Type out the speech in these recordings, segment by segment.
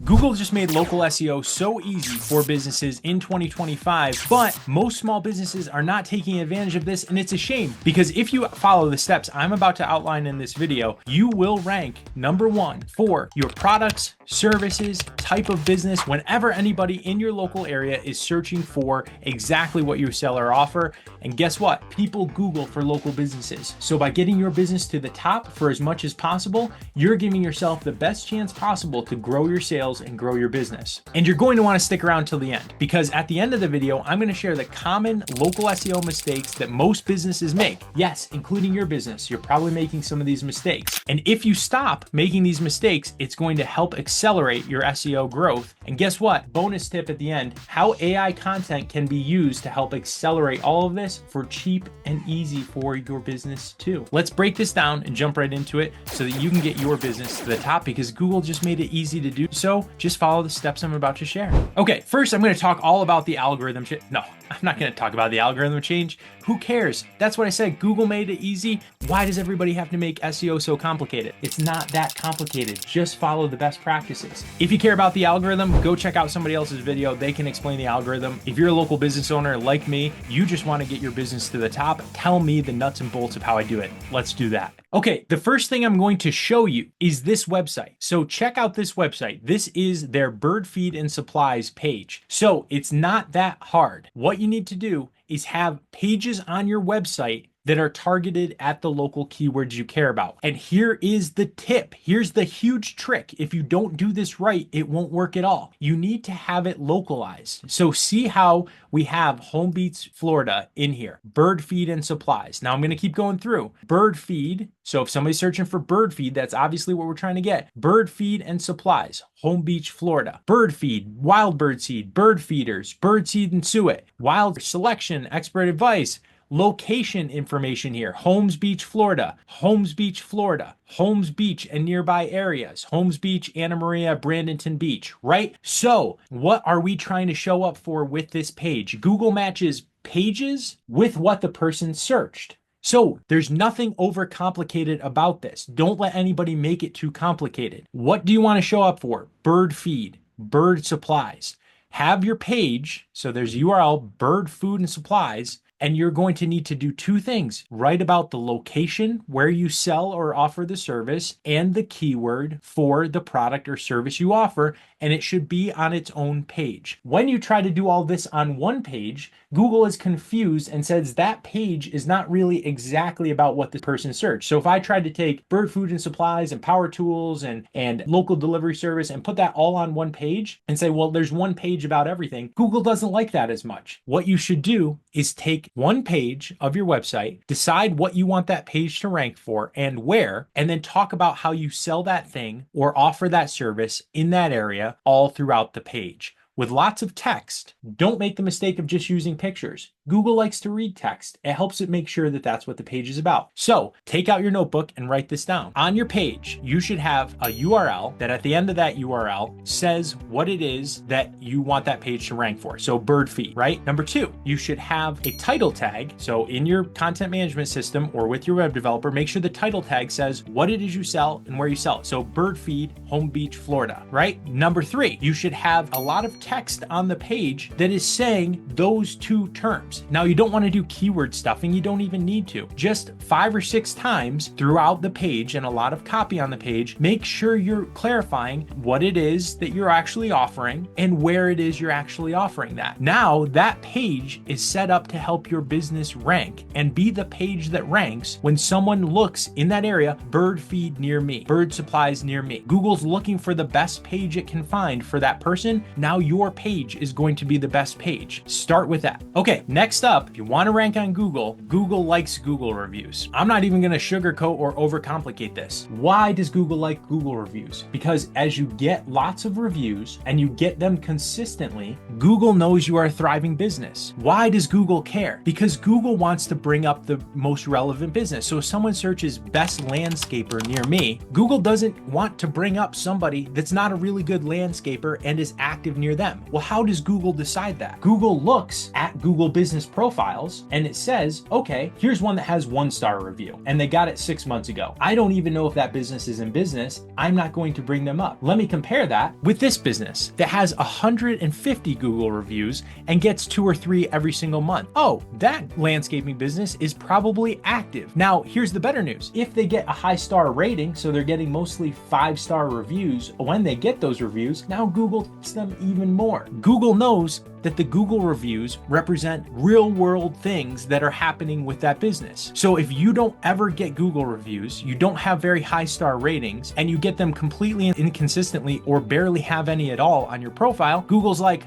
Google just made local SEO so easy for businesses in 2025, but most small businesses are not taking advantage of this, and it's a shame because if you follow the steps I'm about to outline in this video, you will rank #1 for your products, services, type of business whenever anybody in your local area is searching for exactly what you sell or offer. And guess what? People Google for local businesses. So by getting your business to the top for as much as possible, you're giving yourself the best chance possible to grow your sales and grow your business. And you're going to want to stick around till the end, because at the end of the video, I'm going to share the common local SEO mistakes that most businesses make. Yes, including your business. You're probably making some of these mistakes. And if you stop making these mistakes, it's going to help accelerate your SEO growth. And guess what? Bonus tip at the end, how AI content can be used to help accelerate all of this for cheap and easy for your business too. Let's break this down and jump right into it so that you can get your business to the top, because Google just made it easy to do so. Just follow the steps I'm about to share. Okay, first I'm going to talk all about the algorithm change. No, I'm not going to talk about the algorithm change. Who cares? That's what I said. Google made it easy. Why does everybody have to make SEO so complicated? It's not that complicated. Just follow the best practices. If you care about the algorithm, go check out somebody else's video. They can explain the algorithm. If you're a local business owner like me, you just want to get your business to the top, tell me the nuts and bolts of how I do it. Let's do that. Okay, the first thing I'm going to show you is this website. So check out this website. This is their bird feed and supplies page. So it's not that hard. What you need to do is have pages on your website that are targeted at the local keywords you care about. And here is the tip. Here's the huge trick. If you don't do this right, it won't work at all. You need to have it localized. So see how we have Home Beach, Florida in here, bird feed and supplies. Now I'm going to keep going through bird feed. So if somebody's searching for bird feed, that's obviously what we're trying to get. Bird feed and supplies, Home Beach, Florida. Bird feed, wild bird seed, bird feeders, bird seed and suet, wild selection, expert advice, location information here. Holmes Beach, Florida, Holmes Beach, Florida, Holmes Beach and nearby areas, Holmes Beach, Anna Maria, Bradenton Beach, right? So what are we trying to show up for with this page? Google matches pages with what the person searched. So there's nothing overcomplicated about this. Don't let anybody make it too complicated. What do you want to show up for? Bird feed, bird supplies. Have your page, so there's URL, bird food and supplies, and you're going to need to do two things. Write about the location where you sell or offer the service and the keyword for the product or service you offer, and it should be on its own page. When you try to do all this on one page, Google is confused and says that page is not really exactly about what the person searched. So if I tried to take bird food and supplies and power tools and local delivery service and put that all on one page and say, well, there's one page about everything, Google doesn't like that as much. What you should do is take one page of your website, decide what you want that page to rank for and where, and then talk about how you sell that thing or offer that service in that area all throughout the page. With lots of text, don't make the mistake of just using pictures. Google likes to read text. It helps it make sure that that's what the page is about. So take out your notebook and write this down. On your page, you should have a URL that at the end of that URL says what it is that you want that page to rank for. So bird feed, right? Number 2, you should have a title tag. So in your content management system or with your web developer, make sure the title tag says what it is you sell and where you sell it. So bird feed, Home Beach, Florida, right? Number 3, you should have a lot of text on the page that is saying those two terms. Now you don't want to do keyword stuffing. You don't even need to. Just 5 or 6 times throughout the page and a lot of copy on the page, make sure you're clarifying what it is that you're actually offering and where it is you're actually offering that. Now that page is set up to help your business rank and be the page that ranks when someone looks in that area, bird feed near me, bird supplies near me. Google's looking for the best page it can find for that person. Now your page is going to be the best page. Start with that. Okay, next up, if you want to rank on Google, Google likes Google reviews. I'm not even going to sugarcoat or overcomplicate this. Why does Google like Google reviews? Because as you get lots of reviews and you get them consistently, Google knows you are a thriving business. Why does Google care? Because Google wants to bring up the most relevant business. So if someone searches best landscaper near me, Google doesn't want to bring up somebody that's not a really good landscaper and is active near them. Well, how does Google decide that? Google looks at Google business business profiles and it says, okay, here's one that has 1-star review and they got it 6 months ago. I don't even know if that business is in business. I'm not going to bring them up. Let me compare that with this business that has 150 Google reviews and gets 2 or 3 every single month. Oh, that landscaping business is probably active. Now, here's the better news. If they get a high star rating, so they're getting mostly 5-star reviews, when they get those reviews, now Google tips them even more. Google knows that the Google reviews represent real world things that are happening with that business. So if you don't ever get Google reviews, you don't have very high star ratings, and you get them completely inconsistently or barely have any at all on your profile, Google's like,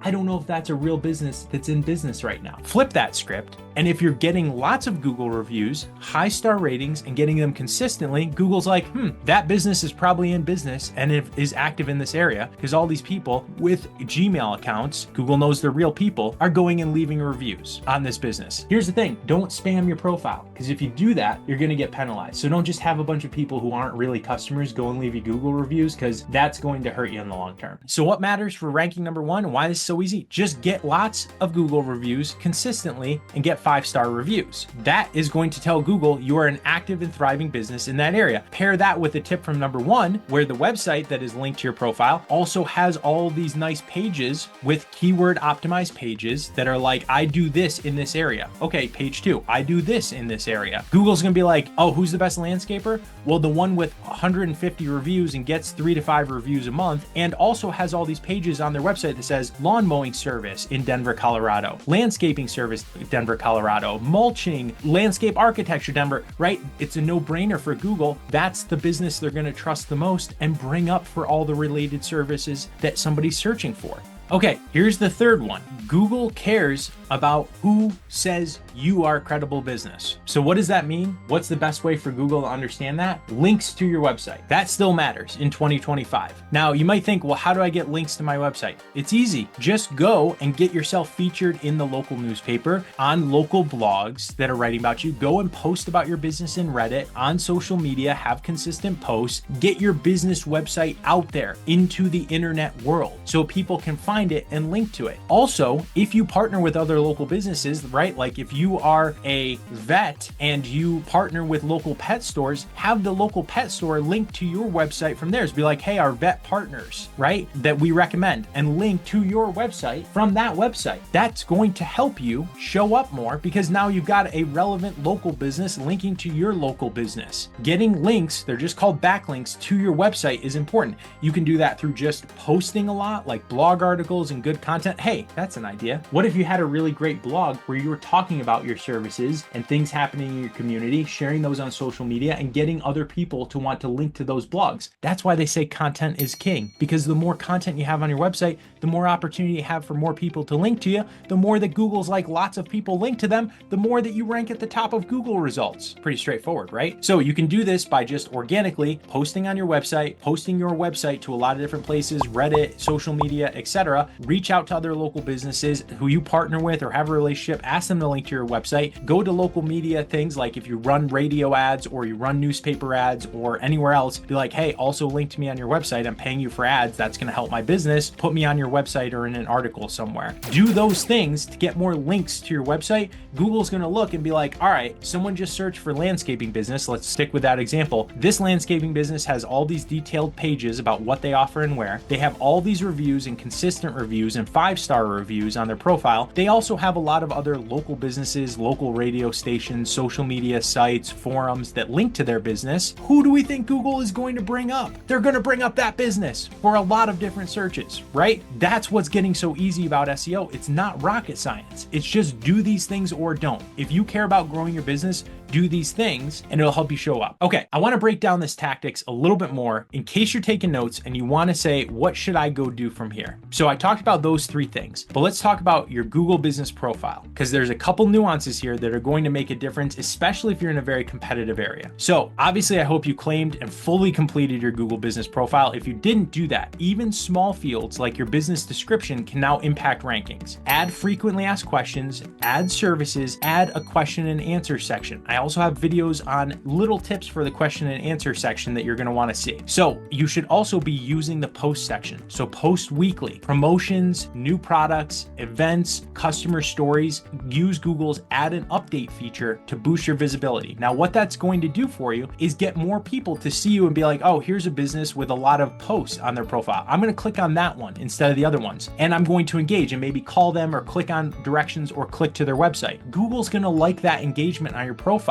I don't know if that's a real business that's in business right now. Flip that script. And if you're getting lots of Google reviews, high star ratings, and getting them consistently, Google's like, that business is probably in business and is active in this area, because all these people with Gmail accounts, Google knows they're real people, are going and leaving reviews on this business. Here's the thing, don't spam your profile, because if you do that, you're gonna get penalized. So don't just have a bunch of people who aren't really customers go and leave you Google reviews, because that's going to hurt you in the long term. So what matters for ranking number 1 and why this is so easy? Just get lots of Google reviews consistently and get 5-star reviews. That is going to tell Google you are an active and thriving business in that area. Pair that with a tip from number 1, where the website that is linked to your profile also has all these nice pages with keyword optimized pages that are like, I do this in this area. Okay, page 2, I do this in this area. Google's gonna be like, oh, who's the best landscaper? Well, the one with 150 reviews and gets 3 to 5 reviews a month, and also has all these pages on their website that says lawn mowing service in Denver, Colorado, landscaping service, Denver, Colorado, mulching, landscape architecture, Denver, right? It's a no-brainer for Google. That's the business they're going to trust the most and bring up for all the related services that somebody's searching for. Okay, here's the third one. Google cares about who says you are a credible business. So what does that mean? What's the best way for Google to understand that? Links to your website. That still matters in 2025. Now, you might think, well, how do I get links to my website? It's easy. Just go and get yourself featured in the local newspaper, on local blogs that are writing about you. Go and post about your business in Reddit, on social media, have consistent posts. Get your business website out there into the internet world so people can find it and link to it. Also, if you partner with other local businesses, right? Like if you are a vet and you partner with local pet stores, have the local pet store link to your website from theirs. Be like, hey, our vet partners, right? That we recommend, and link to your website from that website. That's going to help you show up more, because now you've got a relevant local business linking to your local business. Getting links, they're just called backlinks, to your website is important. You can do that through just posting a lot, like blog articles and good content. Hey, that's an idea. What if you had a really great blog where you were talking about your services and things happening in your community, sharing those on social media and getting other people to want to link to those blogs? That's why they say content is king, because the more content you have on your website, the more opportunity you have for more people to link to you. The more that Google's like, lots of people link to them, the more that you rank at the top of Google results. Pretty straightforward, right? So you can do this by just organically posting on your website, posting your website to a lot of different places, Reddit, social media, etc. Reach out to other local businesses who you partner with or have a relationship, ask them to link to your website. Go to local media things, like if you run radio ads or you run newspaper ads or anywhere else, be like, hey, also link to me on your website. I'm paying you for ads. That's going to help my business. Put me on your website or in an article somewhere. Do those things to get more links to your website. Google's going to look and be like, all right, someone just searched for landscaping business. Let's stick with that example. This landscaping business has all these detailed pages about what they offer and where. They have all these reviews and consistent reviews and 5-star reviews on their profile. They also have a lot of other local businesses, local radio stations, social media sites, forums that link to their business. Who do we think Google is going to bring up? They're going to bring up that business for a lot of different searches, right? That's what's getting so easy about SEO. It's not rocket science. It's just do these things or don't. If you care about growing your business, do these things and it'll help you show up. Okay, I want to break down this tactics a little bit more in case you're taking notes and you want to say, what should I go do from here? So I talked about those 3 things, but let's talk about your Google business profile, because there's a couple nuances here that are going to make a difference, especially if you're in a very competitive area. So obviously I hope you claimed and fully completed your Google business profile. If you didn't do that, even small fields like your business description can now impact rankings. Add frequently asked questions, add services, add a question and answer section. I I also have videos on little tips for the question and answer section that you're going to want to see. So you should also be using the post section. So post weekly, promotions, new products, events, customer stories. Use Google's add an update feature to boost your visibility. Now, what that's going to do for you is get more people to see you and be like, oh, here's a business with a lot of posts on their profile. I'm going to click on that one instead of the other ones. And I'm going to engage and maybe call them or click on directions or click to their website. Google's going to like that engagement on your profile.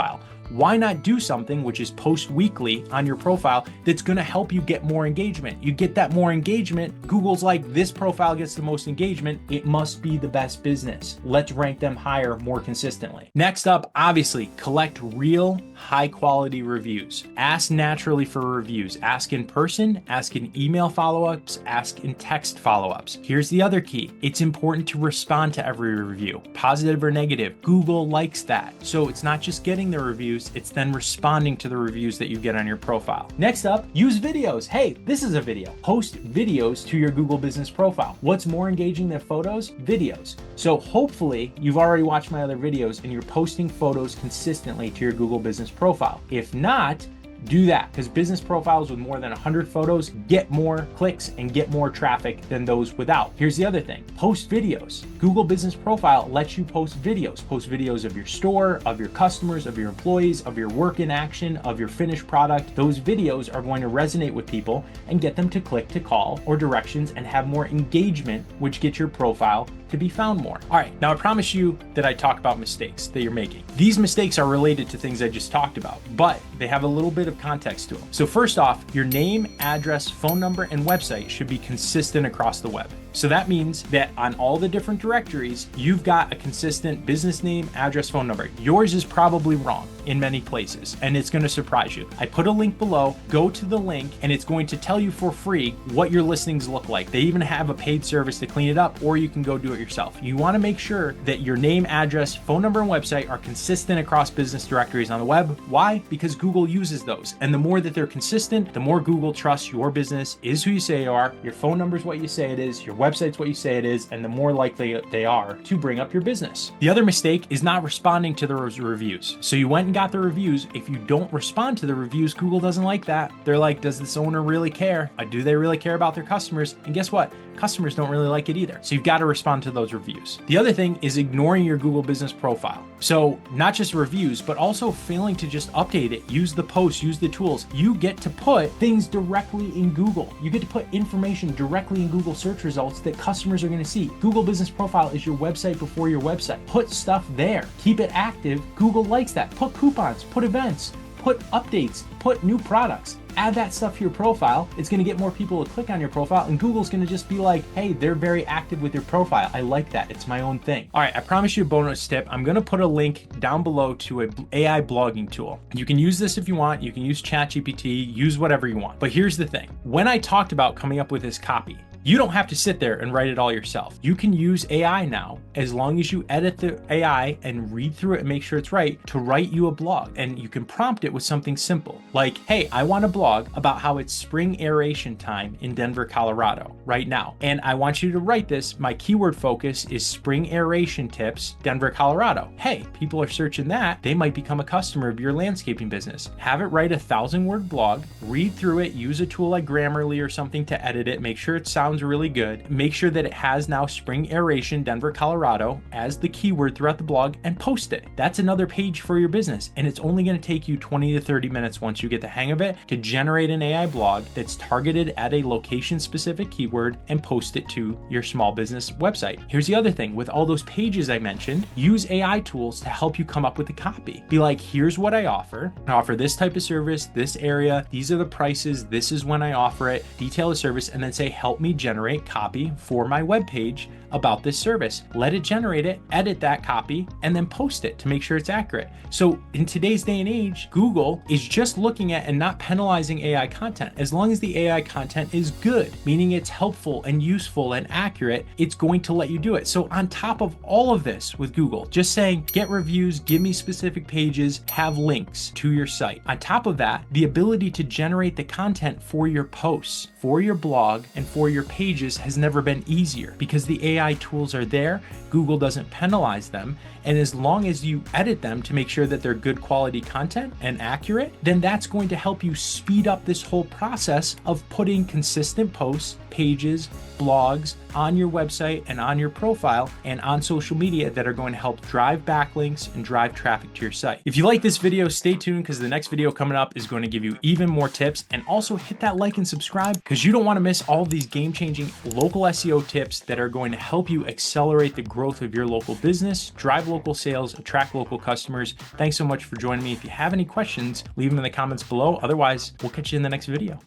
Why not do something which is post weekly on your profile that's going to help you get more engagement? You get that more engagement. Google's like, this profile gets the most engagement. It must be the best business. Let's rank them higher more consistently. Next up, obviously, collect real high quality reviews. Ask naturally for reviews. Ask in person, ask in email follow-ups, ask in text follow-ups. Here's the other key. It's important to respond to every review, positive or negative. Google likes that. So it's not just getting the reviews, it's then responding to the reviews that you get on your profile. Next up, use videos. Hey, this is a video. Post videos to your Google business profile. What's more engaging than photos? Videos. So hopefully you've already watched my other videos and you're posting photos consistently to your Google business profile. If not, do that, because business profiles with more than 100 photos get more clicks and get more traffic than those without. Here's the other thing. Post videos. Google Business Profile lets you post videos. Post videos of your store, of your customers, of your employees, of your work in action, of your finished product. Those videos are going to resonate with people and get them to click to call or directions and have more engagement, which gets your profile to be found more. All right, now I promise you that I talk about mistakes that you're making. These mistakes are related to things I just talked about, but they have a little bit of context to them. So first off, your name, address, phone number, and website should be consistent across the web. So that means that on all the different directories, you've got a consistent business name, address, phone number. Yours is probably wrong in many places, and it's going to surprise you. I put a link below. Go to the link, and it's going to tell you for free what your listings look like. They even have a paid service to clean it up, or you can go do it yourself. You want to make sure that your name, address, phone number, and website are consistent across business directories on the web. Why? Because Google uses those. And the more that they're consistent, the more Google trusts your business is who you say you are, your phone number is what you say it is, your website's what you say it is, and the more likely they are to bring up your business. The other mistake is not responding to those reviews. So you went and got the reviews. If you don't respond to the reviews, Google doesn't like that. They're like, does this owner really care? Do they really care about their customers? And guess what? Customers don't really like it either. So you've got to respond to those reviews. The other thing is ignoring your Google business profile. So not just reviews, but also failing to just update it. Use the posts, use the tools. You get to put things directly in Google. You get to put information directly in Google search results that customers are going to see. Google business profile is your website before your website. Put stuff there. Keep it active. Google likes that. Put coupons, put events, put updates, put new products. Add that stuff to your profile. It's going to get more people to click on your profile, and Google's going to just be like, hey, they're very active with your profile. I like that. It's my own thing. All right, I promise you a bonus tip. I'm going to put a link down below to an AI blogging tool. You can use this if you want. You can use ChatGPT, use whatever you want. But here's the thing. When I talked about coming up with this copy, you don't have to sit there and write it all yourself. You can use AI now, as long as you edit the AI and read through it and make sure it's right, to write you a blog. And you can prompt it with something simple, like, hey, I want a blog about how it's spring aeration time in Denver, Colorado right now. And I want you to write this. My keyword focus is spring aeration tips, Denver, Colorado. Hey, people are searching that. They might become a customer of your landscaping business. Have it write a 1,000-word blog, read through it, use a tool like Grammarly or something to edit it, make sure it sounds really good, make sure that it has now spring aeration Denver, Colorado as the keyword throughout the blog, and post it. That's another page for your business, and it's only going to take you 20 to 30 minutes once you get the hang of it to generate an AI blog that's targeted at a location specific keyword and post it to your small business website. Here's the other thing. With all those pages I mentioned, use AI tools to help you come up with a copy. Be like, here's what I offer. I offer this type of service, this area, these are the prices, this is when I offer it, detail the service, and then say, help me generate copy for my webpage about this service. Let it generate it, edit that copy, and then post it to make sure it's accurate. So in today's day and age, Google is just looking looking at and not penalizing AI content. As long as the AI content is good, meaning it's helpful and useful and accurate, it's going to let you do it. So on top of all of this with Google, just saying, get reviews, give me specific pages, have links to your site. On top of that, the ability to generate the content for your posts, for your blog, and for your pages has never been easier because the AI tools are there. Google doesn't penalize them. And as long as you edit them to make sure that they're good quality content and accurate, then that's going to help you speed up this whole process of putting consistent posts, pages, blogs on your website and on your profile and on social media that are going to help drive backlinks and drive traffic to your site. If you like this video, stay tuned because the next video coming up is going to give you even more tips, and also hit that like and subscribe because you don't want to miss all of these game-changing local SEO tips that are going to help you accelerate the growth of your local business, drive local sales, attract local customers. Thanks so much for joining me. If you have any questions, leave them in the comments below. Otherwise, we'll catch you in the next video.